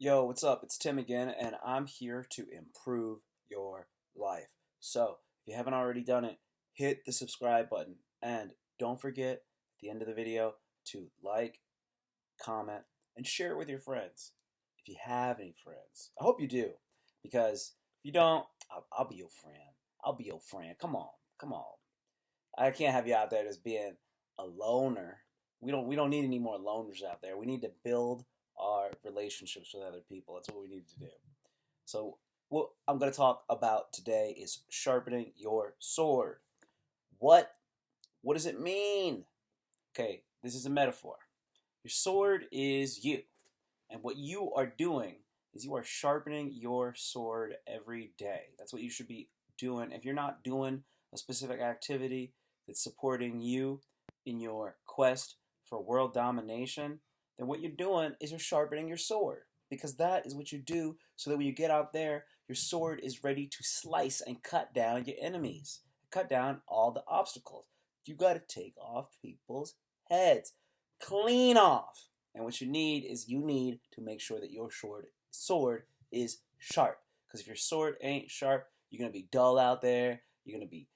Yo, what's up? It's Tim again, and I'm here to improve your life. So, if you haven't already done it, hit the subscribe button. And don't forget at the end of the video to like, comment, and share it with your friends. If you have any friends, I hope you do. Because if you don't, I'll be your friend. I'll be your friend. Come on. Come on. I can't have you out there just being a loner. We don't need any more loners out there. We need to build our relationships with other people. That's what we need to do. So what I'm going to talk about today is sharpening your sword. What what does it mean? Okay, this is a metaphor. Your sword is you. And what you are doing is you are sharpening your sword every day. That's what you should be doing. If you're not doing a specific activity that's supporting you in your quest for world domination, then what you're doing is you're sharpening your sword. Because that is what you do so that when you get out there, your sword is ready to slice and cut down your enemies, cut down all the obstacles. You got to take off people's heads, clean off. And what you need to make sure that your sword is sharp. Because if your sword ain't sharp, you're gonna be dull out there. You're gonna be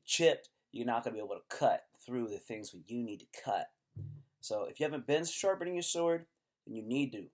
chipped. You're not gonna be able to cut through the things that you need to cut. So if you haven't been sharpening your sword, then you need to.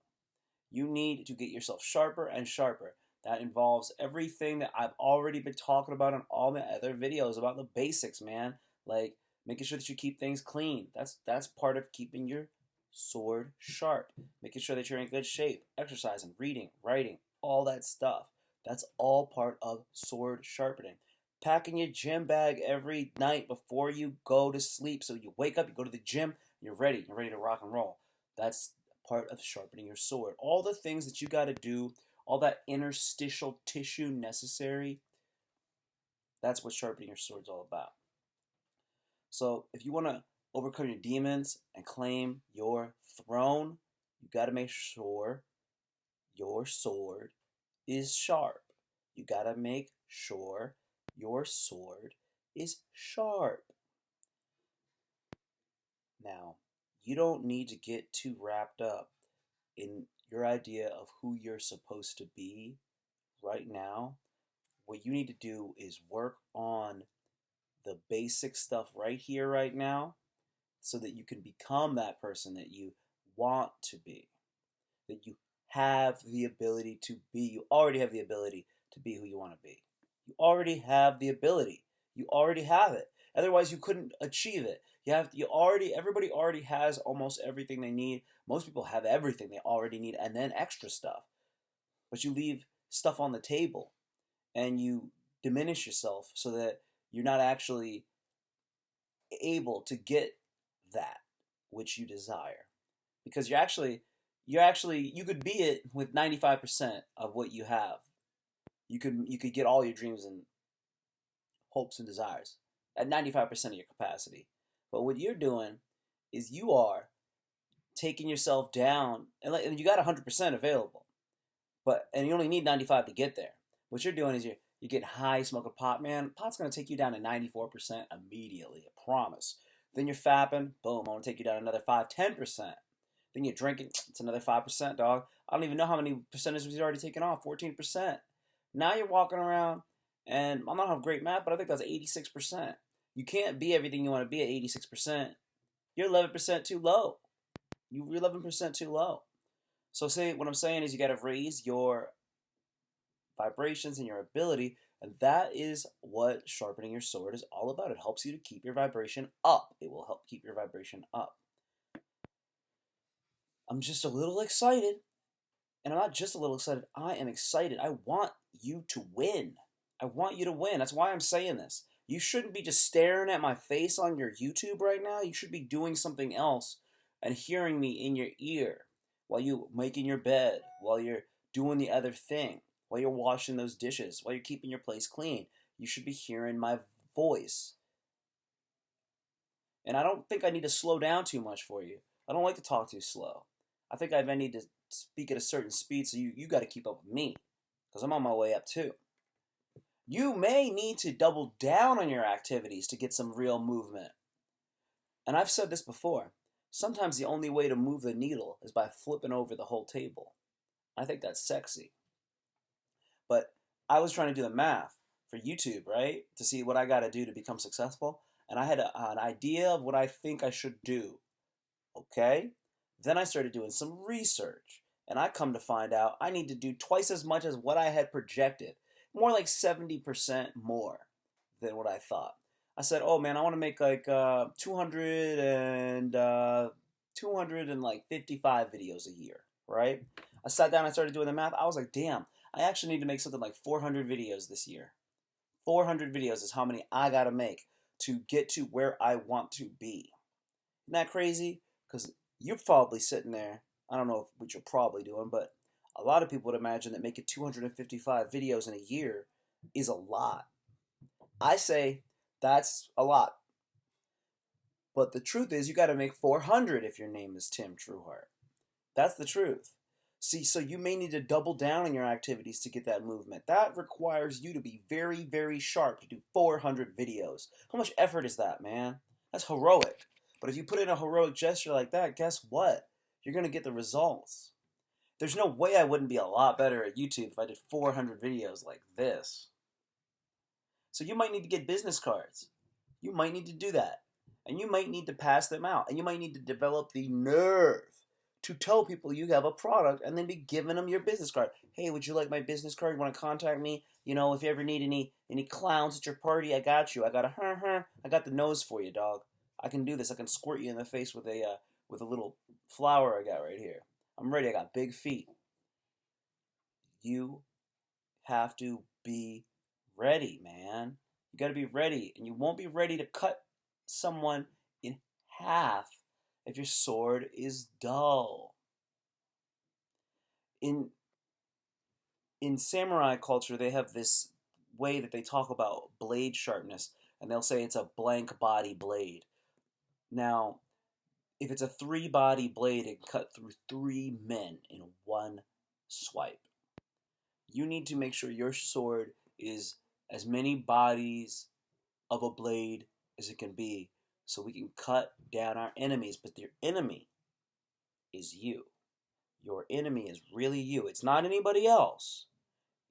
You need to get yourself sharper and sharper. That involves everything that I've already been talking about in all my other videos about the basics, man. Like making sure that you keep things clean. That's part of keeping your sword sharp. Making sure that you're in good shape, exercising, reading, writing, all that stuff. That's all part of sword sharpening. Packing your gym bag every night before you go to sleep. So you wake up, you go to the gym, you're ready. You're ready to rock and roll. That's part of sharpening your sword. All the things that you got to do, all that interstitial tissue necessary, that's what sharpening your sword's all about. So if you want to overcome your demons and claim your throne, you got to make sure your sword is sharp. You got to make sure your sword is sharp. Now, you don't need to get too wrapped up in your idea of who you're supposed to be right now. What you need to do is work on the basic stuff right here, right now, so that you can become that person that you want to be, that you have the ability to be. You already have the ability to be who you want to be. You already have the ability. You already have it. Otherwise, you couldn't achieve it. Everybody already has almost everything they need. Most people have everything they already need and then extra stuff. But you leave stuff on the table and you diminish yourself so that you're not actually able to get that which you desire. Because you could be it with 95% of what you have. You could get all your dreams and hopes and desires at 95% of your capacity. But what you're doing is you are taking yourself down, and you got 100% available, and you only need 95 to get there. What you're doing is you get high, smoke a pot, man. Pot's gonna take you down to 94% immediately, I promise. Then you're fapping, boom, I'm gonna take you down another 5, 10%. Then you're drinking, it's another 5%, dog. I don't even know how many percentages we've already taken off, 14%. Now you're walking around, and I'm not a great math, but I think that's 86%. You can't be everything you want to be at 86%. You're 11% too low. You're 11% too low. So what I'm saying is you got to raise your vibrations and your ability, and that is what sharpening your sword is all about. It helps you to keep your vibration up. It will help keep your vibration up. I'm just a little excited, and I'm not just a little excited. I am excited. I want you to win. I want you to win. That's why I'm saying this. You shouldn't be just staring at my face on your YouTube right now. You should be doing something else and hearing me in your ear while you're making your bed, while you're doing the other thing, while you're washing those dishes, while you're keeping your place clean. You should be hearing my voice. And I don't think I need to slow down too much for you. I don't like to talk too slow. I think I need to speak at a certain speed, so you got to keep up with me because I'm on my way up too. You may need to double down on your activities to get some real movement. And I've said this before. Sometimes the only way to move the needle is by flipping over the whole table. I think that's sexy. But I was trying to do the math for YouTube, right? To see what I got to do to become successful. And I had an idea of what I think I should do. Okay? Then I started doing some research. And I come to find out I need to do twice as much as what I had projected. More like 70% more than what I thought. I said, oh man, I want to make like 255 videos a year, right? I sat down and started doing the math. I was like, damn, I actually need to make something like 400 videos this year. 400 videos is how many I gotta make to get to where I want to be. Isn't that crazy? Because you're probably sitting there, I don't know what you're probably doing, but a lot of people would imagine that making 255 videos in a year is a lot. I say that's a lot. But the truth is, you got to make 400 if your name is Tim Trueheart. That's the truth. See, so you may need to double down on your activities to get that movement. That requires you to be very, very sharp to do 400 videos. How much effort is that, man? That's heroic. But if you put in a heroic gesture like that, guess what? You're going to get the results. There's no way I wouldn't be a lot better at YouTube if I did 400 videos like this. So you might need to get business cards. You might need to do that. And you might need to pass them out. And you might need to develop the nerve to tell people you have a product and then be giving them your business card. Hey, would you like my business card? You want to contact me? You know, if you ever need any clowns at your party, I got you. I got I got the nose for you, dog. I can do this. I can squirt you in the face with a little flower I got right here. I'm ready. I got big feet. You have to be ready, man. You got to be ready, and you won't be ready to cut someone in half if your sword is dull. In samurai culture, they have this way that they talk about blade sharpness, and they'll say it's a blank body blade. Now, if it's a 3-body blade, it can cut through 3 men in one swipe. You need to make sure your sword is as many bodies of a blade as it can be so we can cut down our enemies. But your enemy is you. Your enemy is really you. It's not anybody else.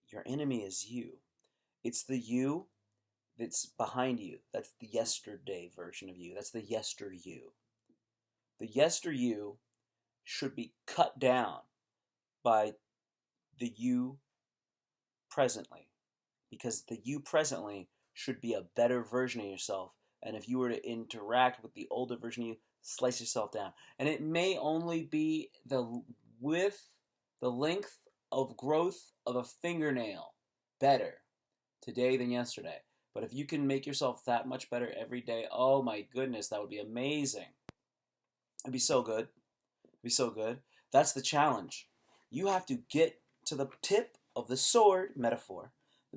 Your enemy is you. It's the you that's behind you. That's the yesterday version of you. That's the yester you. The yester you should be cut down by the you presently. Because the you presently should be a better version of yourself. And if you were to interact with the older version of you, slice yourself down. And it may only be the width, the length of growth of a fingernail better today than yesterday. But if you can make yourself that much better every day, oh my goodness, that would be amazing. It'd be so good. It'd be so good. That's the challenge. You have to get to the tip of the sword, metaphor.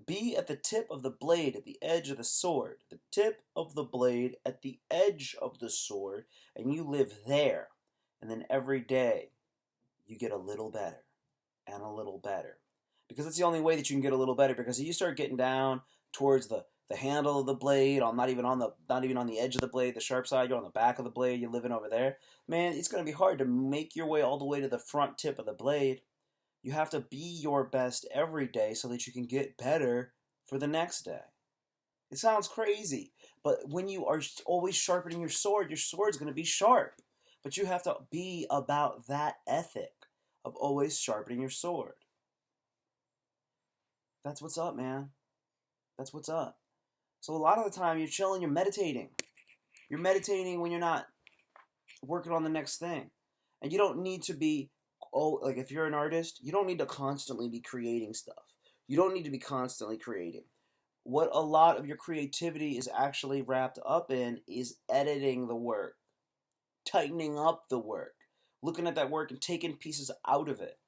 Be at the tip of the blade, at the edge of the sword. The tip of the blade at the edge of the sword, and you live there. And then every day, you get a little better and a little better. Because it's the only way that you can get a little better. Because if you start getting down towards the handle of the blade, not even on the edge of the blade, the sharp side, you're on the back of the blade, you're living over there, man, it's going to be hard to make your way all the way to the front tip of the blade. You have to be your best every day so that you can get better for the next day. It sounds crazy, but when you are always sharpening your sword's going to be sharp. But you have to be about that ethic of always sharpening your sword. That's what's up, man. That's what's up. So a lot of the time you're chilling, you're meditating. You're meditating when you're not working on the next thing. And you don't need to be, like if you're an artist, you don't need to constantly be creating stuff. You don't need to be constantly creating. What a lot of your creativity is actually wrapped up in is editing the work, tightening up the work, looking at that work and taking pieces out of it.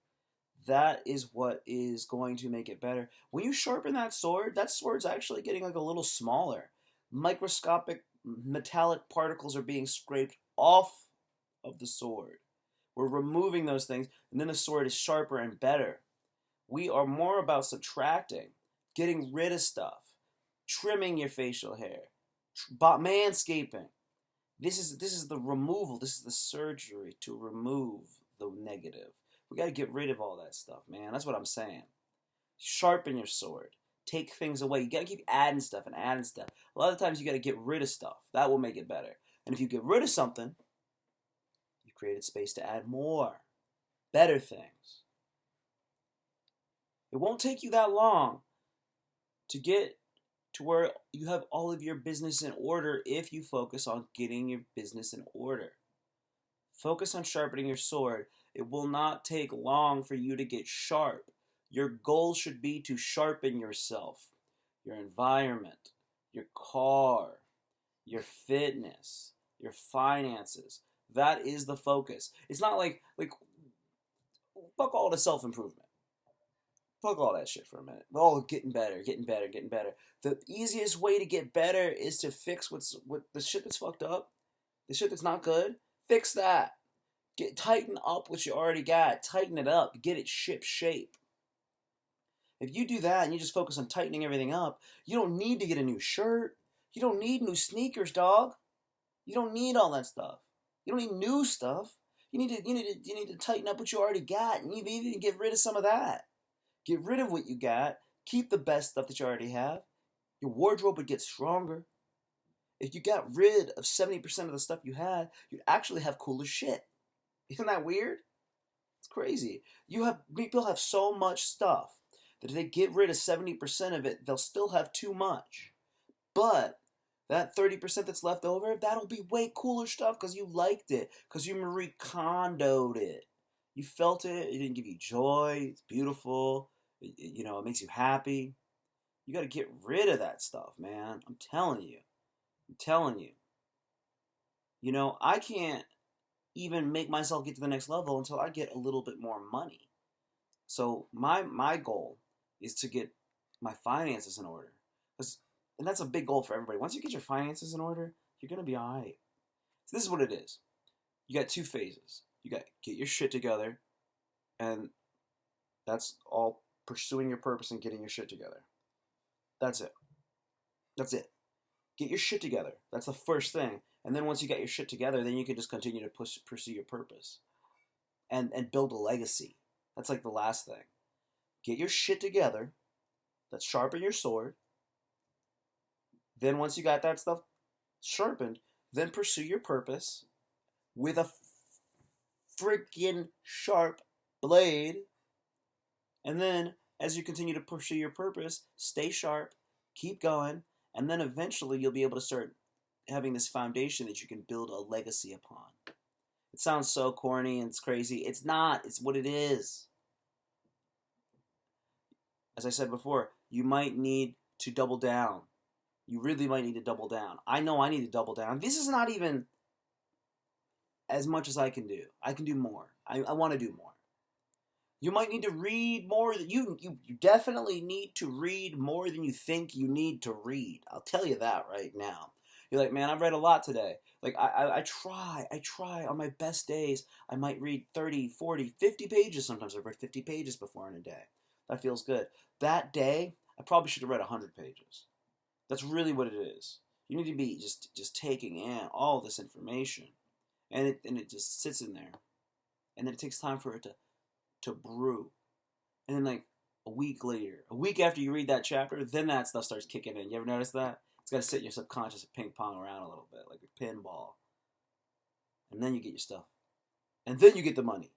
That is what is going to make it better. When you sharpen that sword's actually getting like a little smaller. Microscopic metallic particles are being scraped off of the sword. We're removing those things, and then the sword is sharper and better. We are more about subtracting, getting rid of stuff, trimming your facial hair, manscaping. This is the removal. This is the surgery to remove the negative. We got to get rid of all that stuff, man. That's what I'm saying. Sharpen your sword. Take things away. You got to keep adding stuff and adding stuff. A lot of times you got to get rid of stuff. That will make it better. And if you get rid of something, you created space to add more, better things. It won't take you that long to get to where you have all of your business in order if you focus on getting your business in order. Focus on sharpening your sword. It will not take long for you to get sharp. Your goal should be to sharpen yourself, your environment, your car, your fitness, your finances. That is the focus. It's not like fuck all the self-improvement. Fuck all that shit for a minute. Oh, getting better, getting better, getting better. The easiest way to get better is to fix what the shit that's fucked up, the shit that's not good. Fix that. Tighten up what you already got. Tighten it up. Get it ship shape. If you do that and you just focus on tightening everything up, you don't need to get a new shirt. You don't need new sneakers, dog. You don't need all that stuff. You don't need new stuff. You need to tighten up what you already got, and you need to get rid of some of that. Get rid of what you got. Keep the best stuff that you already have. Your wardrobe would get stronger. If you got rid of 70% of the stuff you had, you'd actually have cooler shit. Isn't that weird? It's crazy. People have so much stuff that if they get rid of 70% of it, they'll still have too much. But that 30% that's left over, that'll be way cooler stuff because you liked it, because you Marie Kondoed it. You felt it. It didn't give you joy. It's beautiful. It makes you happy. You got to get rid of that stuff, man. I'm telling you. I'm telling you. I can't even make myself get to the next level until I get a little bit more money. So my goal is to get my finances in order. And that's a big goal for everybody. Once you get your finances in order, you're going to be all right. So this is what it is. You got two phases. You got to get your shit together, and that's all pursuing your purpose and getting your shit together. That's it. That's it. Get your shit together. That's the first thing. And then once you got your shit together, then you can just continue to pursue your purpose and build a legacy. That's like the last thing. Get your shit together. Let's sharpen your sword. Then once you got that stuff sharpened, then pursue your purpose with a freaking sharp blade. And then as you continue to pursue your purpose, stay sharp, keep going, and then eventually you'll be able to start having this foundation that you can build a legacy upon. It sounds so corny and it's crazy. It's not. It's what it is. As I said before, you might need to double down. You really might need to double down. I know I need to double down. This is not even as much as I can do. I can do more. I want to do more. You might need to read more. You definitely need to read more than you think you need to read. I'll tell you that right now. You're like, man, I've read a lot today. Like, I try. On my best days, I might read 30, 40, 50 pages. Sometimes I've read 50 pages before in a day. That feels good. That day, I probably should have read 100 pages. That's really what it is. You need to be just taking in all this information. And it just sits in there. And then it takes time for it to brew. And then like a week later, a week after you read that chapter, then that stuff starts kicking in. You ever notice that? It's got to sit in your subconscious and ping pong around a little bit, like a pinball. And then you get your stuff. And then you get the money.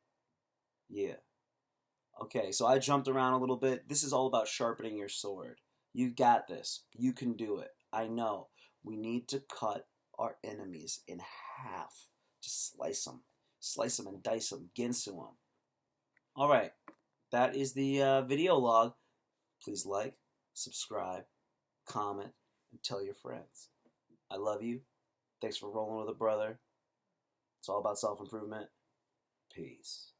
Yeah. Okay, so I jumped around a little bit. This is all about sharpening your sword. You got this. You can do it. I know. We need to cut our enemies in half. Just slice them. Slice them and dice them. Ginsu them. All right. That is the video log. Please like, subscribe, comment, and tell your friends. I love you. Thanks for rolling with a brother. It's all about self-improvement. Peace.